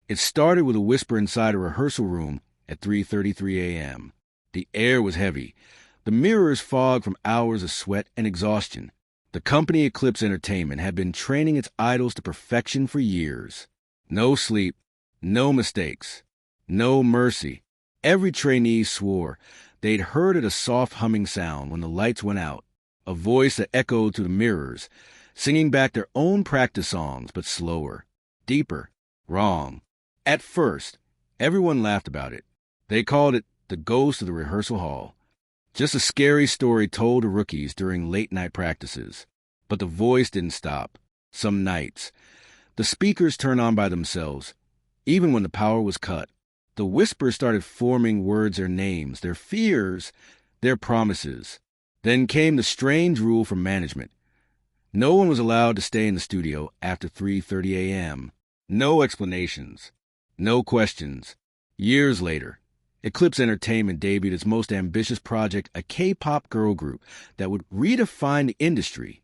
It started with a whisper inside a rehearsal room at 3:33 a.m. The air was heavy, the mirrors fogged from hours of sweat and exhaustion. The company Eclipse Entertainment had been training its idols to perfection for years. No sleep, no mistakes, no mercy. Every trainee swore they'd heard it a soft humming sound when the lights went out, a voice that echoed through the mirrors, singing back their own practice songs, but slower, deeper, wrong. At first, everyone laughed about it. They called it the ghost of the rehearsal hall. Just a scary story told to rookies during late-night practices. But the voice didn't stop. Some nights, the speakers turned on by themselves, even when the power was cut. The whispers started forming words, their names, their fears, their promises. Then came the strange rule from management. No one was allowed to stay in the studio after 3:30 a.m. No explanations. No questions. Years later, Eclipse Entertainment debuted its most ambitious project, a K-pop girl group that would redefine the industry.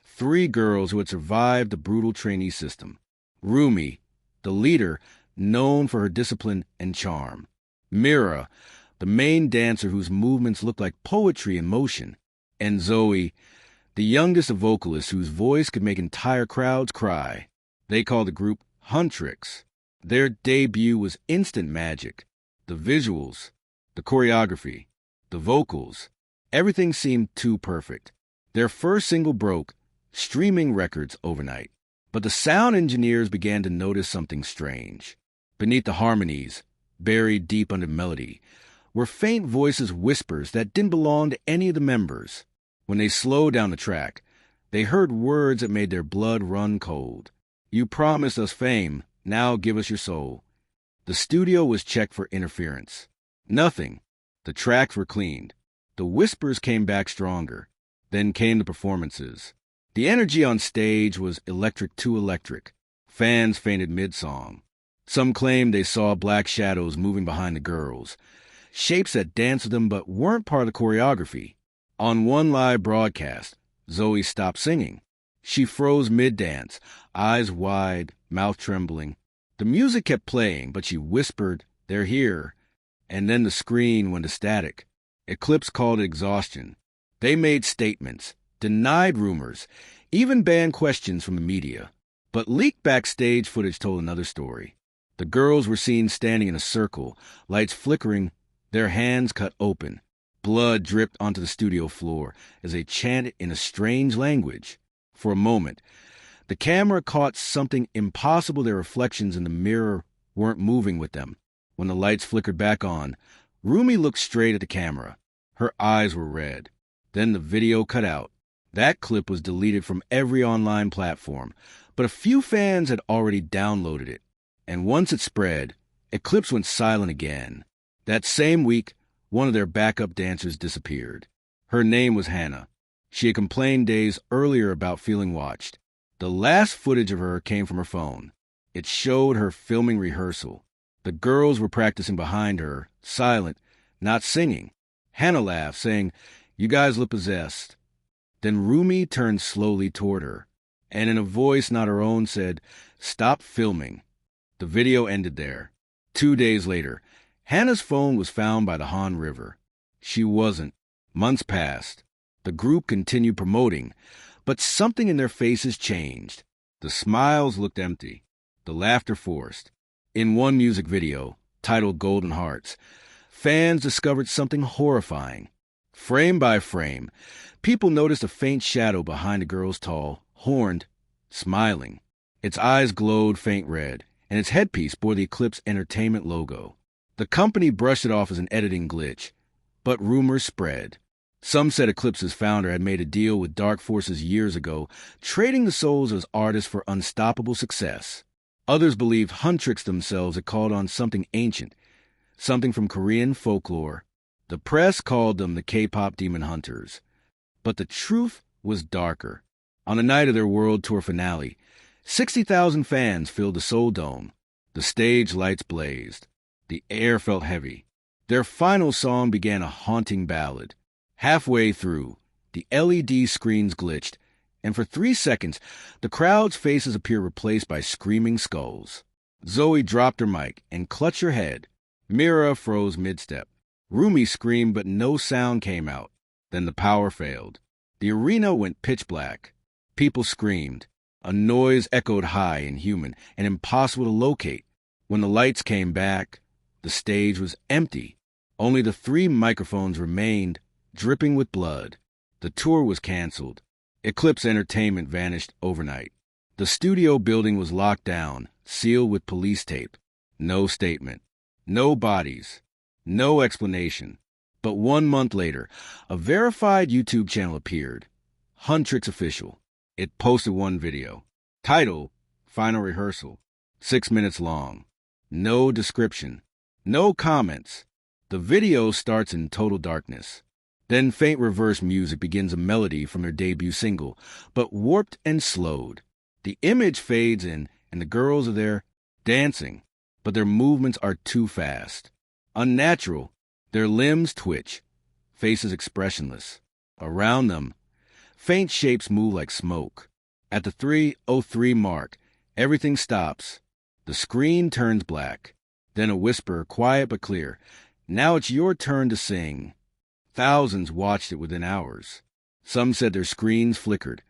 3 girls who had survived the brutal trainee system. Rumi, the leader, known for her discipline and charm. Mira, the main dancer whose movements looked like poetry in motion. And Zoey, the youngest of vocalists whose voice could make entire crowds cry. They called the group Huntrix. Their debut was instant magic. The visuals, the choreography, the vocals, everything seemed too perfect. Their first single broke, streaming records overnight. But the sound engineers began to notice something strange. Beneath the harmonies, buried deep under melody, were faint voices, whispers that didn't belong to any of the members. When they slowed down the track, they heard words that made their blood run cold. "You promised us fame, now give us your soul." The studio was checked for interference. Nothing. The tracks were cleaned. The whispers came back stronger. Then came the performances. The energy on stage was electric too electric. Fans fainted mid-song. Some claimed they saw black shadows moving behind the girls, shapes that danced with them but weren't part of the choreography. On one live broadcast, Zoey stopped singing. She froze mid-dance, eyes wide, mouth trembling. The music kept playing, but she whispered, "They're here." And then the screen went to static. Eclipse called it exhaustion. They made statements, denied rumors, even banned questions from the media. But leaked backstage footage told another story. The girls were seen standing in a circle, lights flickering, their hands cut open. Blood dripped onto the studio floor as they chanted in a strange language. For a moment, the camera caught something impossible. Their reflections in the mirror weren't moving with them. When the lights flickered back on, Rumi looked straight at the camera. Her eyes were red. Then the video cut out. That clip was deleted from every online platform, but a few fans had already downloaded it. And once it spread, Eclipse went silent again. That same week, one of their backup dancers disappeared. Her name was Hannah. She had complained days earlier about feeling watched. The last footage of her came from her phone. It showed her filming rehearsal. The girls were practicing behind her, silent, not singing. Hannah laughed, saying, "You guys look possessed." Then Rumi turned slowly toward her, and in a voice not her own said, "Stop filming." The video ended there. 2 days later, Hannah's phone was found by the Han River. She wasn't. Months passed. The group continued promoting, but something in their faces changed. The smiles looked empty, the laughter forced. In one music video, titled Golden Hearts, fans discovered something horrifying. Frame by frame, people noticed a faint shadow behind the girl's tall, horned, smiling. Its eyes glowed faint red, and its headpiece bore the Eclipse Entertainment logo. The company brushed it off as an editing glitch, but rumors spread. Some said Eclipse's founder had made a deal with dark forces years ago, trading the souls of his artists for unstoppable success. Others believed Huntrix themselves had called on something ancient, something from Korean folklore. The press called them the K-pop Demon Hunters. But the truth was darker. On the night of their world tour finale, 60,000 fans filled the Seoul Dome. The stage lights blazed. The air felt heavy. Their final song began a haunting ballad. Halfway through, the LED screens glitched, and for 3 seconds, the crowd's faces appeared replaced by screaming skulls. Zoey dropped her mic and clutched her head. Mira froze mid-step. Rumi screamed, but no sound came out. Then the power failed. The arena went pitch black. People screamed. A noise echoed high and human and impossible to locate. When the lights came back, the stage was empty. Only the 3 microphones remained, dripping with blood. The tour was canceled. Eclipse Entertainment vanished overnight. The studio building was locked down, sealed with police tape. No statement. No bodies. No explanation. But 1 month later, a verified YouTube channel appeared. Huntrix Official. It posted one video. Title, Final Rehearsal. 6 minutes long. No description. No comments. The video starts in total darkness. Then faint reverse music begins a melody from their debut single, but warped and slowed. The image fades in, and the girls are there, dancing, but their movements are too fast. Unnatural. Their limbs twitch, faces expressionless. Around them, faint shapes move like smoke. At the 3:03 mark, everything stops. The screen turns black. Then a whisper, quiet but clear. Now it's your turn to sing. Thousands watched it within hours. Some said their screens flickered.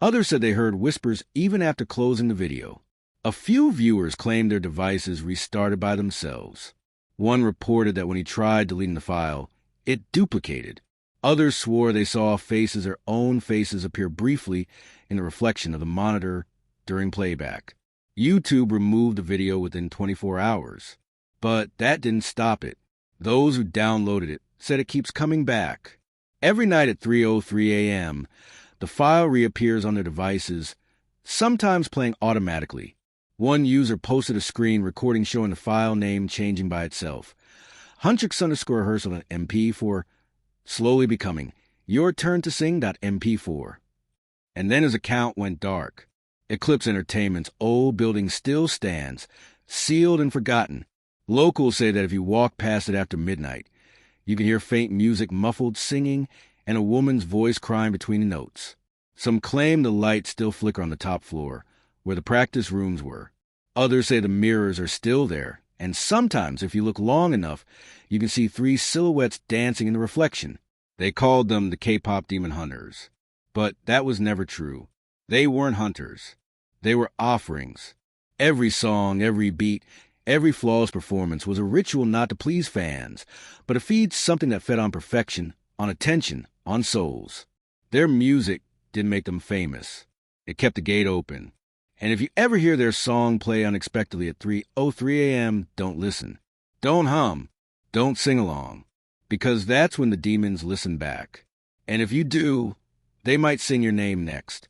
Others said they heard whispers even after closing the video. A few viewers claimed their devices restarted by themselves. One reported that when he tried deleting the file, it duplicated. Others swore they saw their own faces appear briefly in the reflection of the monitor during playback. YouTube removed the video within 24 hours. But that didn't stop it. Those who downloaded it said it keeps coming back. Every night at 3:03 a.m., the file reappears on their devices, sometimes playing automatically. One user posted a screen recording showing the file name changing by itself. Huntrix_rehearsal MP4, slowly becoming your turn to sing.mp4. And then his account went dark. Eclipse Entertainment's old building still stands, sealed and forgotten. Locals say that if you walk past it after midnight, you can hear faint music, muffled singing, and a woman's voice crying between the notes. Some claim the lights still flicker on the top floor, where the practice rooms were. Others say the mirrors are still there, and sometimes, if you look long enough, you can see 3 silhouettes dancing in the reflection. They called them the K-pop Demon Hunters. But that was never true. They weren't hunters. They were offerings. Every song, every beat, every flawless performance was a ritual not to please fans, but to feed something that fed on perfection, on attention, on souls. Their music didn't make them famous. It kept the gate open. And if you ever hear their song play unexpectedly at 3:03 a.m., don't listen. Don't hum. Don't sing along. Because that's when the demons listen back. And if you do, they might sing your name next.